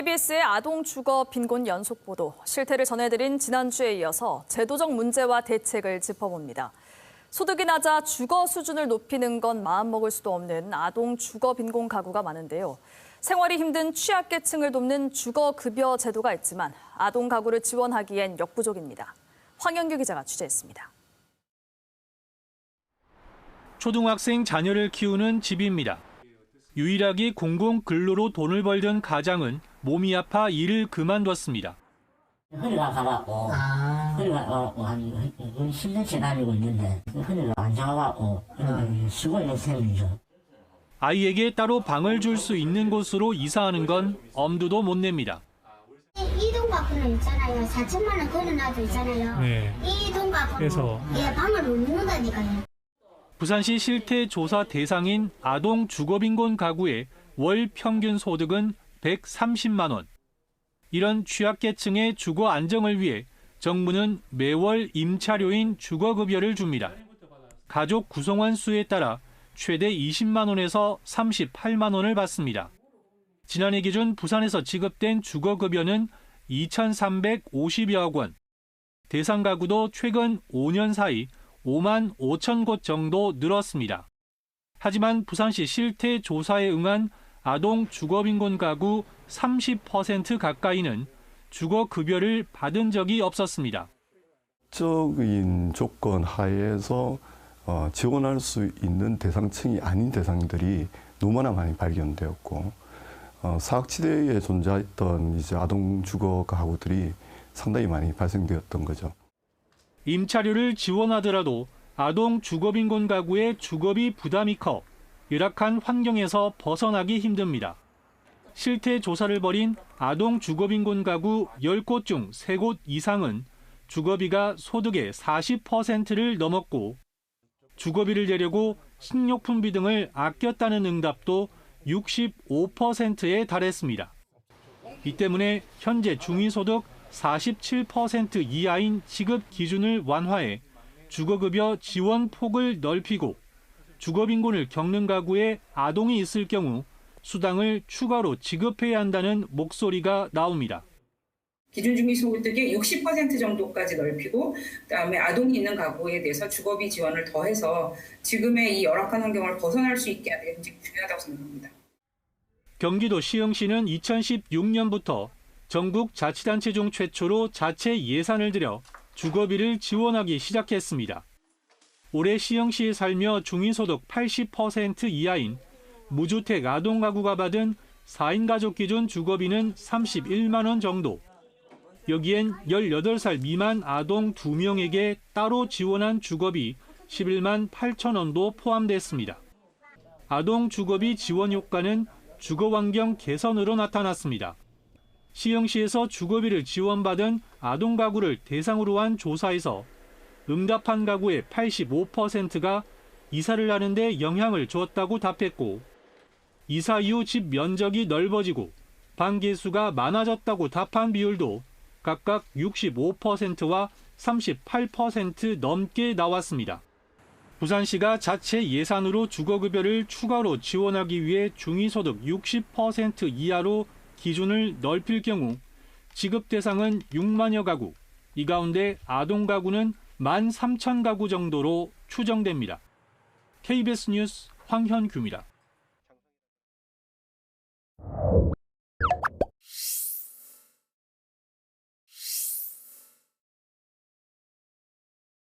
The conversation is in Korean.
KBS의 아동 주거 빈곤 연속 보도, 실태를 전해드린 지난주에 이어서 제도적 문제와 대책을 짚어봅니다. 소득이 낮아 주거 수준을 높이는 건 마음먹을 수도 없는 아동 주거 빈곤 가구가 많은데요. 생활이 힘든 취약계층을 돕는 주거급여 제도가 있지만 아동 가구를 지원하기엔 역부족입니다. 황영규 기자가 취재했습니다. 초등학생 자녀를 키우는 집입니다. 유일하게 공공 근로로 돈을 벌던 가장은 몸이 아파 일을 그만뒀습니다. 허리가 가갖고 허리가 한 10년째 다니고 있는데 허리가 안 좋아갖고 쉬고 있는 셈이죠. 아이에게 따로 방을 줄 수 있는 곳으로 이사하는 건 엄두도 못 냅니다. 이동 가구는 있잖아요. 4천만 원 걸어놔도 있잖아요. 네. 이동 가구는 방을 못 넣는다니까요. 부산시 실태 조사 대상인 아동 주거빈곤 가구의 월 평균 소득은 130만 원. 이런 취약계층의 주거 안정을 위해 정부는 매월 임차료인 주거급여를 줍니다. 가족 구성원 수에 따라 최대 20만 원에서 38만 원을 받습니다. 지난해 기준 부산에서 지급된 주거급여는 2,350여억 원. 대상 가구도 최근 5년 사이 5만 5천 곳 정도 늘었습니다. 하지만 부산시 실태 조사에 응한 아동 주거빈곤 가구 30% 가까이는 주거급여를 받은 적이 없었습니다. 적인 조건 하에서 지원할 수 있는 대상층이 아닌 대상들이 너무나 많이 발견되었고 사각지대에 존재했던 이제 아동 주거 가구들이 상당히 많이 발생되었던 거죠. 임차료를 지원하더라도 아동 주거빈곤 가구의 주거비 부담이 커 열악한 환경에서 벗어나기 힘듭니다. 실태 조사를 벌인 아동 주거빈곤 가구 10곳 중 3곳 이상은 주거비가 소득의 40%를 넘었고 주거비를 내려고 식료품비 등을 아꼈다는 응답도 65%에 달했습니다. 이 때문에 현재 중위소득 47% 이하인 지급 기준을 완화해 주거급여 지원 폭을 넓히고 주거빈곤을 겪는 가구에 아동이 있을 경우 수당을 추가로 지급해야 한다는 목소리가 나옵니다. 기준 중위소득의 60% 정도까지 넓히고 그다음에 아동이 있는 가구에 대해서 주거비 지원을 더해서 지금의 이 열악한 환경을 벗어날 수 있게 하는 게 굉장히 중요하다고 생각합니다. 경기도 시흥시는 2016년부터 전국 자치단체 중 최초로 자체 예산을 들여 주거비를 지원하기 시작했습니다. 올해 시흥시에 살며 중위소득 80% 이하인 무주택 아동 가구가 받은 4인 가족 기준 주거비는 31만 원 정도. 여기엔 18살 미만 아동 2명에게 따로 지원한 주거비 11만 8천 원도 포함됐습니다. 아동 주거비 지원 효과는 주거 환경 개선으로 나타났습니다. 시흥시에서 주거비를 지원받은 아동 가구를 대상으로 한 조사에서 응답한 가구의 85%가 이사를 하는 데 영향을 주었다고 답했고 이사 이후 집 면적이 넓어지고 방 개수가 많아졌다고 답한 비율도 각각 65%와 38% 넘게 나왔습니다. 부산시가 자체 예산으로 주거급여를 추가로 지원하기 위해 중위소득 60% 이하로 기준을 넓힐 경우 지급 대상은 6만여 가구, 이 가운데 아동 가구는 13,000가구 정도로 추정됩니다. KBS 뉴스 황현규입니다.